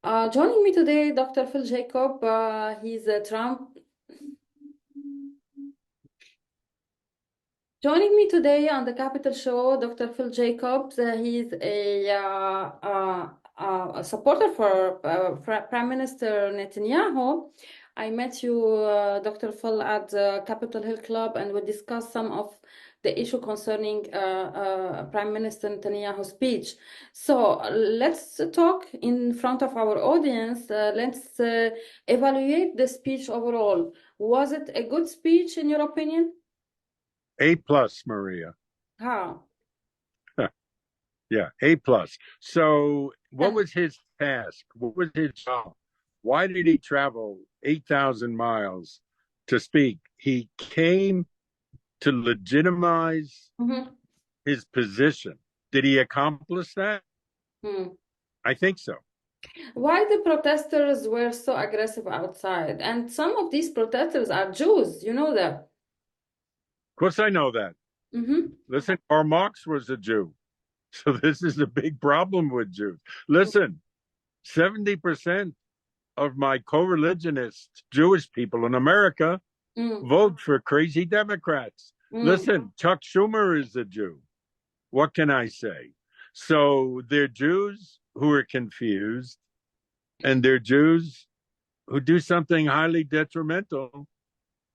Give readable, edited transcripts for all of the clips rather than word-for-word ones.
Joining me today, Dr. Phill Jacobs. He's a Trump. Joining me today on the Capital Show, Dr. Phill Jacobs. He's a supporter for Prime Minister Netanyahu. I met you, Dr. Phill, at the Capitol Hill Club, and we discussed some of the issue concerning Prime Minister Netanyahu's speech. So let's talk in front of our audience. Let's evaluate the speech overall. Was it a good speech, in your opinion? A plus, Maria. How? Yeah, A plus. So, what was his task? What was his job? Why did he travel 8,000 miles to speak? He came to legitimize Mm-hmm. his position. Did he accomplish that? Hmm. I think so. Of Why the protesters were so aggressive outside? And some of these protesters are Jews, you know that. course, I know that. Mm-hmm. Listen, Karl Marx was a Jew. So, this is a big problem with Jews. Listen, 70% of my co religionist Jewish people in America Mm. vote for crazy Democrats. Mm. Listen, Chuck Schumer is a Jew. What can I say? So they're Jews who are confused, and they're Jews who do something highly detrimental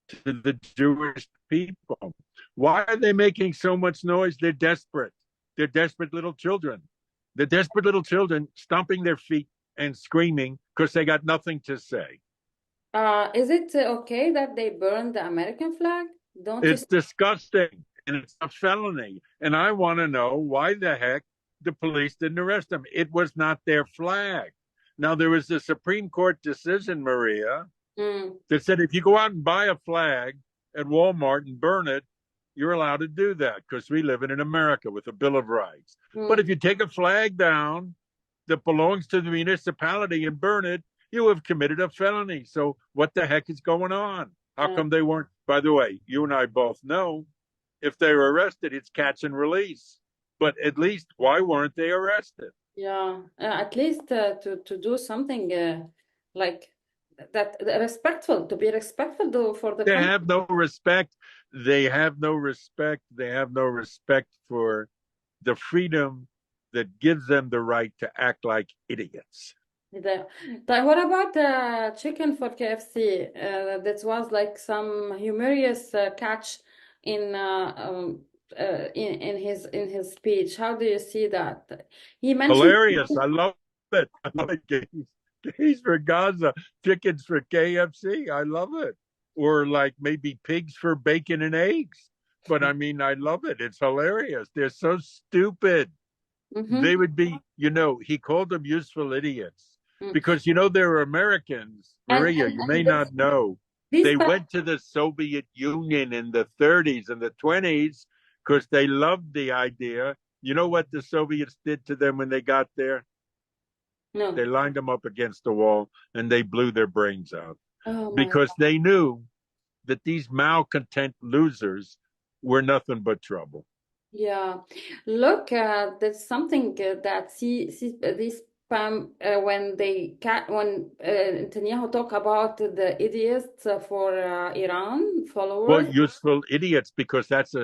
to the Jewish people. Why are they making so much noise? They're desperate. They're desperate little children. They're desperate little children stomping their feet and screaming because they got nothing to say. Is it okay that they burned the American flag? Don't you? It's disgusting and it's a felony. And I want to know why the heck the police didn't arrest them. It was not their flag. Now, there was a Supreme Court decision, Maria, Mm. that said if you go out and buy a flag at Walmart and burn it, you're allowed to do that because we live in America with a Bill of Rights. But Mm. if you take a flag down that belongs to the municipality and burn it, you have committed a felony. So what the heck is going on? How Uh, come they weren't? By the way, you and I both know if they were arrested, it's catch and release. But at least, why weren't they arrested? yeah, at least to do something like that, respectful, to be respectful for the They country. have no respect. They have no respect. They have no respect for the freedom that gives them the right to act like idiots. The, what about chicken for KFC? That was like some humorous catch in in his speech. How do you see that? He mentioned. Hilarious. I love it. I love it. Gays for Gaza, chickens for KFC. I love it. Or like maybe pigs for bacon and eggs. But I mean, I love it. It's hilarious. They're so stupid. They Mm-hmm. would be, he called them useful idiots Mm. because, there are Americans, Maria, you may And not know, this they went to the Soviet Union in the 30s and the 20s because they loved the idea. You know what the Soviets did to them when they got there? They no. lined them up against the wall and they blew their brains out Oh my. because they knew that these malcontent losers were nothing but trouble. Yeah, look, there's something that this spam when Netanyahu talk about the idiots for Iran Well, followers. useful idiots, because that's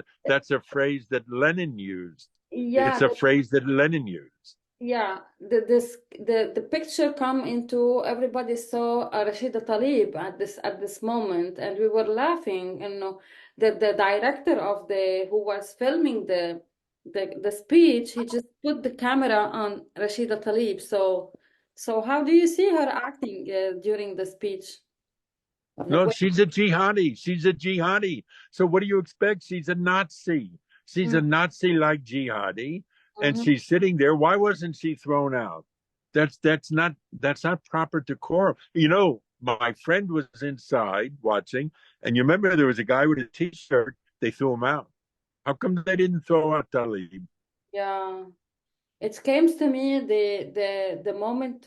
a phrase that Lenin used. Yeah, It's a phrase that Lenin used. yeah. The picture come into everybody saw Rashida Tlaib at this moment, and we were laughing. You know, the director of the who was filming the speech, he just put the camera on Rashida Tlaib. So how do you see her acting during the speech? The No, way. she's a jihadi. She's a jihadi. So what do you expect? She's a Nazi. She's a Mm, Nazi-like jihadi, and mhm. she's sitting there. Why wasn't she thrown out? That's not proper decorum. My friend was inside watching, and you remember there was a guy with a T-shirt. They threw him out. How come they didn't throw out Talib? Yeah. It came to me the moment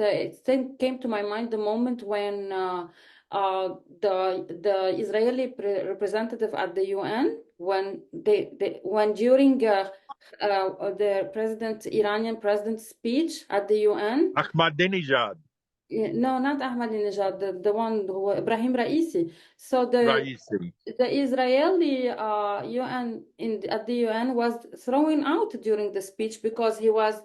came to my mind the moment when the Israeli representative at the UN when they when during the Iranian president's speech at the UN. Ahmadinejad. No, not Ahmadinejad, the one who Ibrahim Raisi. So Raisi. the Israeli UN at the UN was thrown out during the speech because he was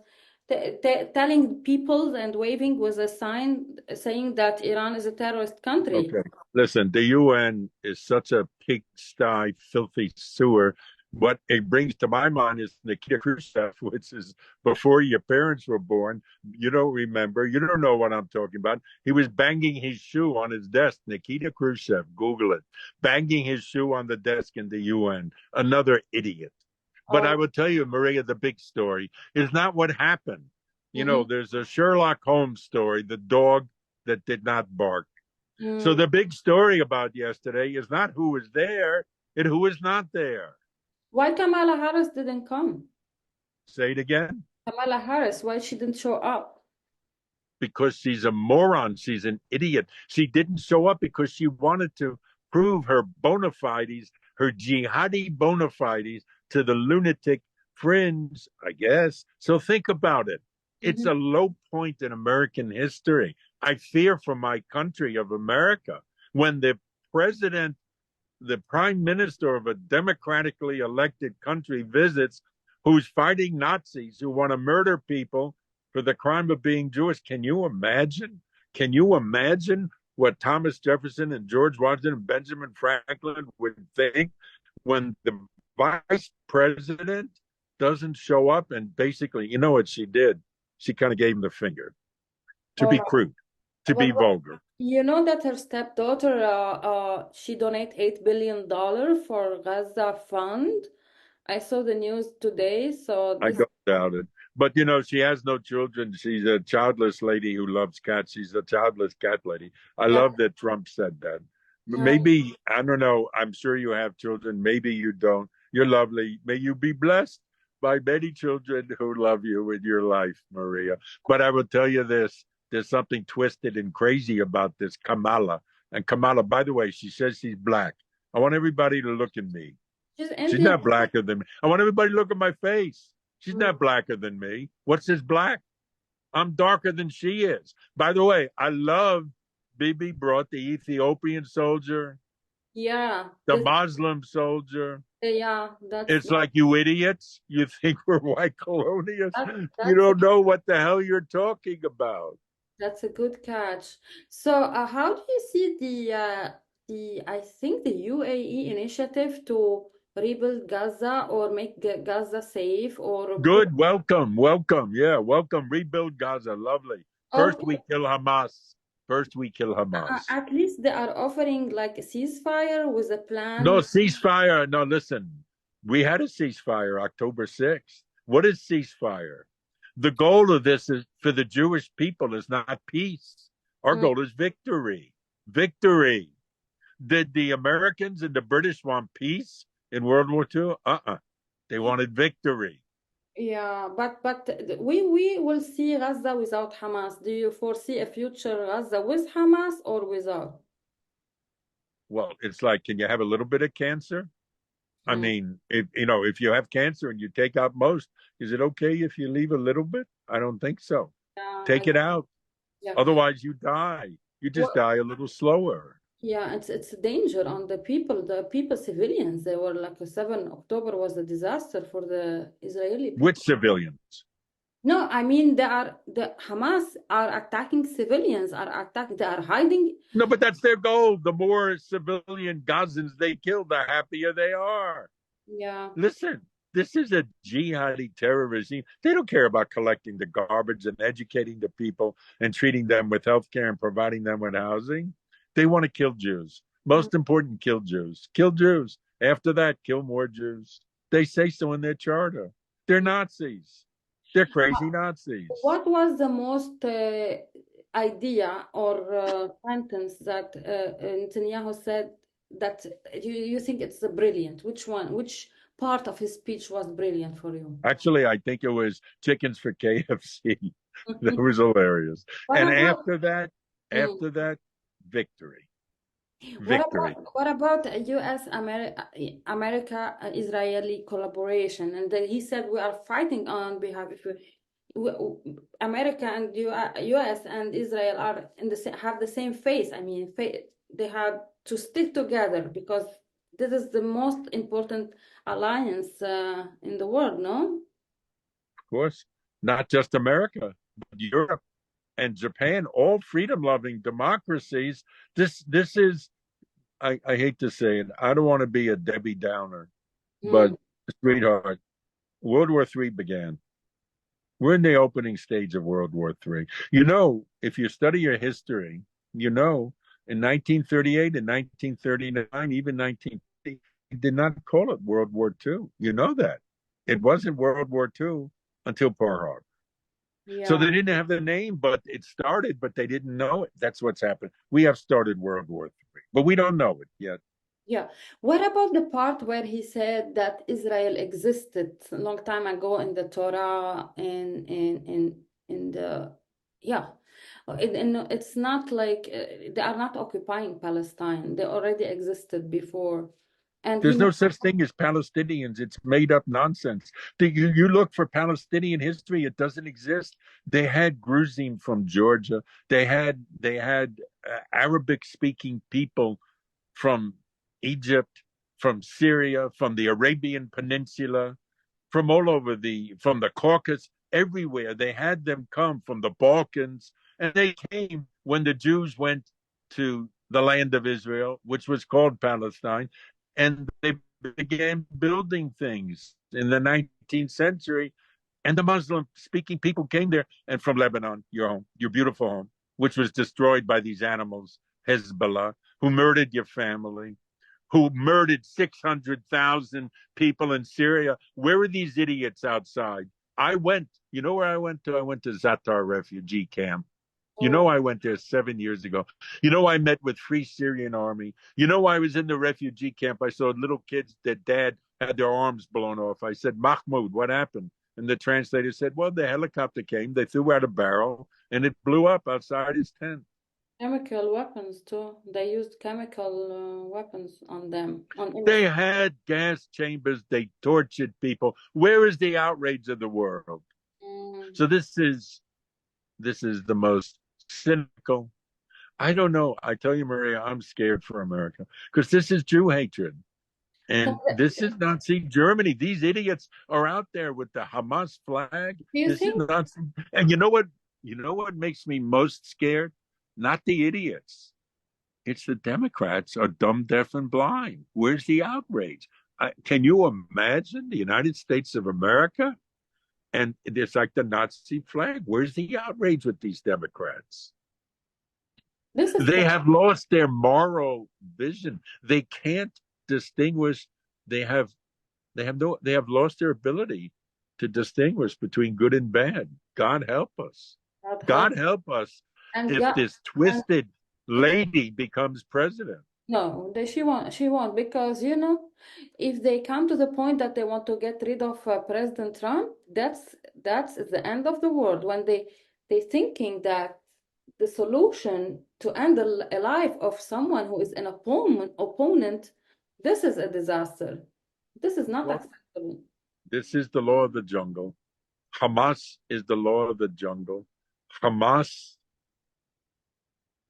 telling people and waving with a sign saying that Iran is a terrorist country. Okay. Listen, the UN is such a pigsty, filthy sewer. What it brings to my mind is Nikita Khrushchev, which is before your parents were born. You don't remember. You don't know what I'm talking about. He was banging his shoe on his desk. Nikita Khrushchev, Google it. Banging his shoe on the desk in the UN. Another idiot. But I Oh, will tell you, Maria, the big story is not what happened. You know, mm-hmm. there's a Sherlock Holmes story, the dog that did not bark. So Mm. the big story about yesterday is not who was there, and who is not there. Why Kamala Harris didn't come? Say it again. Kamala Harris, why she didn't show up? Because she's a moron. She's an idiot. She didn't show up because she wanted to prove her bona fides, her jihadi bona fides to the lunatic fringe, I guess. So think about it. It's Mm-hmm. a low point in American history. I fear for my country of America when president, the prime minister of a democratically elected country visits who's fighting Nazis who want to murder people for the crime of being Jewish. Can you imagine? Can you imagine what Thomas Jefferson and George Washington and Benjamin Franklin would think when the vice president doesn't show up? And basically, you know what she did? She kind of gave him the finger, to Oh be my. crude, to be Well, vulgar. you know that her stepdaughter, she donate $8 billion for Gaza fund. I saw the news today, so I this. don't doubt it. But you know, she has no children. She's a childless lady who loves cats. She's a childless cat lady. I Yeah. love that Trump said that. Uh, Maybe, I don't know. I'm sure you have children. Maybe you don't. You're lovely. May you be blessed by many children who love you in your life, Maria. But I will tell you this, there's something twisted and crazy about this Kamala. And Kamala, by the way, she says she's black. I want everybody to look at me. she's She's Indian. not blacker than me. I want everybody to look at my face. She's Mm. not blacker than me. What's this black? I'm darker than she is. By the way, I love Bibi brought the Ethiopian soldier, Yeah, the this. Muslim soldier. Yeah, that's It's like, you idiots. You think we're white colonialists? that, You that's don't know what the hell you're talking about. that's a good catch. So, how do you see the I think the UAE initiative to rebuild Gaza or make Gaza safe or put. Good. Welcome. Welcome. Yeah. Welcome. Rebuild Gaza. Lovely. First, we Okay, kill Hamas. First, we kill Hamas. at least they are offering like a ceasefire with a No plan. ceasefire. No, listen. We had a ceasefire October 6th. What is ceasefire? The goal of this is for the Jewish people is not peace. Our Mm, goal is victory. Victory. Did the Americans and the British want peace in World War II? They wanted victory. yeah, but we will see Gaza without Hamas. Do you foresee a future Gaza with Hamas or without? Well, it's like, can you have a little bit of cancer? I Mm, mean, if you have cancer and you take out most, is it okay if you leave a little bit? I don't think so. yeah, Take it out. yeah. Otherwise, you die. You just What? die a little slower. Yeah, it's a danger on the people, civilians. They were like 7 October was a disaster for the Israeli Which people. civilians? No, I mean the Hamas are attacking civilians, they are hiding. No, but that's their goal. The more civilian Gazans they kill, the happier they are. Yeah. Listen, this is a jihadi terror regime. They don't care about collecting the garbage and educating the people and treating them with health care and providing them with housing. They want to kill Jews. Mm. Most important, kill Jews. Kill Jews. After that, kill more Jews. They say so in their charter. They're Nazis. They're crazy Nazis. What was the most idea or sentence that Netanyahu said that you think it's brilliant? Which one? Which part of his speech was brilliant for you? Actually, I think it was chickens for KFC. That was hilarious. What And about mm, after that, victory. Victory. what about U.S. America Israeli collaboration? And then he said we are fighting on behalf of you. America and US and Israel are in have the same face. I mean, they have to stick together because this is the most important alliance in the world, no? Of course, not just America, but Europe and Japan, all freedom-loving democracies. This is, I hate to say it, I don't want to be a Debbie Downer, but Mm. sweetheart, World War III began. We're in the opening stage of World War III. You know, if you study your history, you know, in 1938 and 1939, even 1950, they did not call it World War II. You know that. It wasn't World War II until Pearl Harbor. So Yeah. they didn't have the name, but it started, but they didn't know it. That's what's happened. We have started World War III, but we don't know it yet. Yeah. What about the part where he said that Israel existed a long time ago in the Torah and in the yeah. It's not like they are not occupying Palestine. They already existed before. And he There's no such thing as Palestinians. It's made up nonsense. You look for Palestinian history, it doesn't exist. They had Gruzim from Georgia. They had Arabic speaking people from Egypt, from Syria, from the Arabian Peninsula, from all over from the Caucasus, everywhere. They had them come from the Balkans, and they came when the Jews went to the land of Israel, which was called Palestine, and they began building things in the 19th century. And the Muslim speaking people came there, and from Lebanon, your home, your beautiful home, which was destroyed by these animals, Hezbollah, who murdered your family, who murdered 600,000 people in Syria. Where are these idiots outside? You know where I went to? I went to Zatar refugee camp. You know, oh, I went there 7 years ago. You know, I met with Free Syrian Army. You know, I was in the refugee camp. I saw little kids that dad had their arms blown off. I said, Mahmoud, what happened? And the translator said, well, the helicopter came, they threw out a barrel, and it blew up outside his tent. chemical weapons too. They used chemical weapons on them, on They innocent. had gas chambers. They tortured people. Where is the outrage of the world? Mm. So this is the most cynical. I don't know. I tell you, Maria, I'm scared for America because this is Jew hatred. So, And this is Nazi Germany. These idiots are out there with the Hamas flag. do you This is think? Nazi. And you know what? You know what makes me most scared? Not the idiots. It's the Democrats are dumb, deaf, and blind. Where's the outrage? Can you imagine the United States of America? And it's like the Nazi flag. Where's the outrage with these Democrats? This is They have lost their moral vision. They can't distinguish. They have they have lost their ability to distinguish between good and bad. God help us. God help. God help us And if God, this and twisted lady becomes president. no, she won't because if they come to the point that they want to get rid of President Trump, that's the end of the world. When they thinking that the solution to end a life of someone who is an opponent, this is a disaster. This is not Well, acceptable. this is the law of the jungle. Hamas is the law of the jungle. Hamas,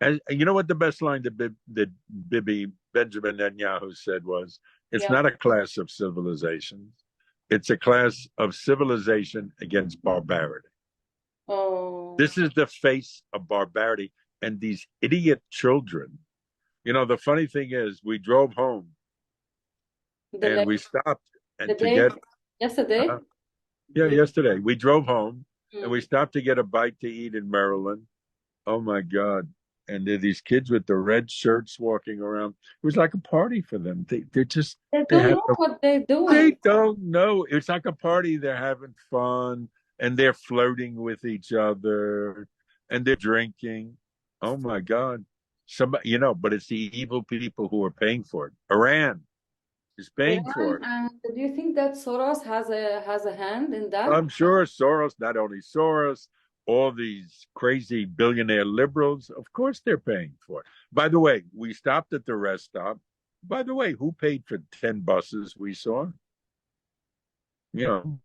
and you know what the best line that Bibi Benjamin Netanyahu said was, "It's Yeah. not a class of civilizations; it's a class of civilization against barbarity." Oh, This is the face of barbarity, and these idiot children. You know, the funny thing is, we drove home the and la- we stopped the and to day get yesterday. uh, yeah, You, yesterday we drove home and we mm. stopped to get a bite to eat in Maryland. Oh my God. And there are these kids with the red shirts walking around. It was like a party for them. They they don't have know no, what they're they doing. don't know. It's like a party. They're having fun and they're flirting with each other and they're drinking. Oh my God. Somebody, but it's the evil people who are paying for it. Iran is paying for Iran, it. and do you think that Soros has a hand in that? I'm sure Soros, not only Soros, all these crazy billionaire liberals, of course they're paying for it. By the way, we stopped at the rest stop. By the way, who paid for 10 buses we saw? You know,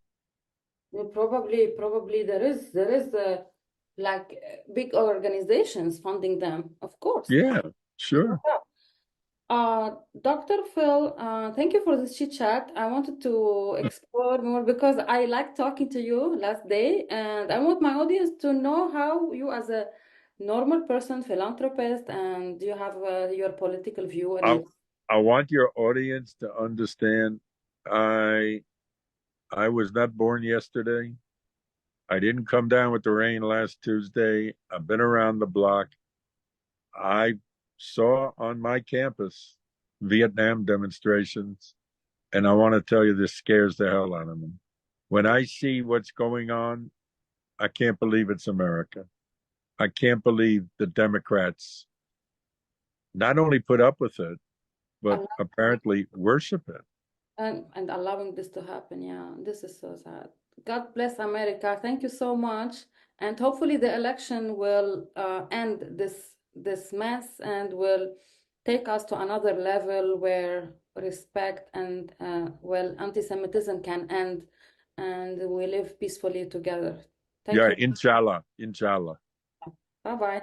Probably there is like big organizations funding them, of course. Yeah, sure. Dr. Phill, thank you for this chit chat. I wanted to explore more because I like talking to you last day, and I want my audience to know how you, as a normal person, philanthropist, and you have your political view and I your. I want your audience to understand I I was not born yesterday. I didn't come down with the rain last Tuesday. I've been around the block. I saw on my campus Vietnam demonstrations, and I want to tell you this scares the hell out of me. When I see what's going on, I can't believe it's America. I can't believe the Democrats not only put up with it, but apparently worship it. And allowing this to happen, yeah, this is so sad. God bless America. Thank you so much. And hopefully the election will end this mess and will take us to another level where respect and well, anti-Semitism can end and we live peacefully together. Thank Yeah, you. inshallah, inshallah. Bye bye.